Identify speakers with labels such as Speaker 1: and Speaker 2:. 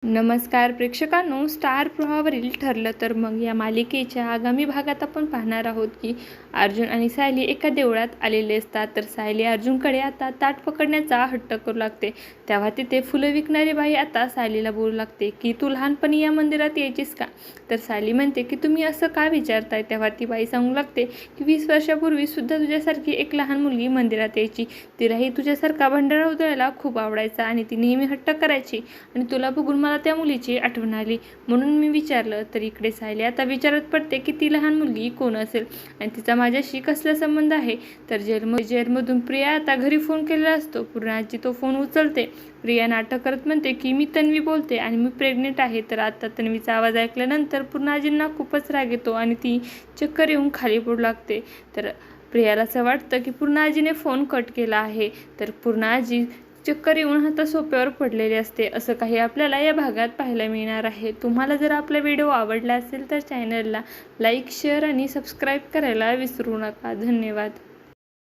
Speaker 1: नमस्कार प्रेक्षकांनो, स्टार प्रवाहावरील ठरलं तर मग या मालिकेच्या आगामी भागात आपण पाहणार आहोत की अर्जुन आणि सायली एका देवळात आलेले असतात. तर सायली अर्जुनकडे आता ताट पकडण्याचा हट्ट करू लागते. तेव्हा तिथे फुलं विकणारी बाई आता सायलीला बोलू लागते की तू लहानपणी या मंदिरात यायचीस का? तर सायली म्हणते की तुम्ही असं का विचारताय? तेव्हा ती बाई सांगू लागते की 20 वर्षापूर्वी सुद्धा तुझ्यासारखी एक लहान मुलगी मंदिरात यायची. तिलाही तुझ्यासारखा भंडारा उधळायला खूप आवडायचा आणि ती नेहमी हट्ट करायची आणि तुला बघून मला त्या मुलीची आठवण आली म्हणून मी विचारलं. तर इकडे सायली आता विचारत पडते की ती लहान मुलगी कोण असेल आणि तिचा माझ्याशी कसला संबंध आहे. तर जेलमधून प्रिया आता घरी फोन केलेला असतो. पूर्णाची तो फोन उचलते. प्रिया नाटक करत म्हणते की मी तन्वी बोलते आणि मी प्रेग्नेंट आहे. तर आता तन्वीचा आवाज ऐकल्यानंतर पूर्णाजींना खूपच राग येतो आणि ती चक्कर येऊन खाली पडू लागते. तर प्रियाला असं वाटतं की पूर्णाजीने फोन कट केला आहे. तर पूर्णाजी चक्कर येऊन आता सोप्यावर पडलेले असते. असं काही आपल्याला या भागात पाहायला मिळणार आहे. तुम्हाला जर आपला व्हिडिओ आवडला असेल तर चॅनलला लाईक, शेअर आणि सबस्क्राईब करायला विसरू नका. धन्यवाद.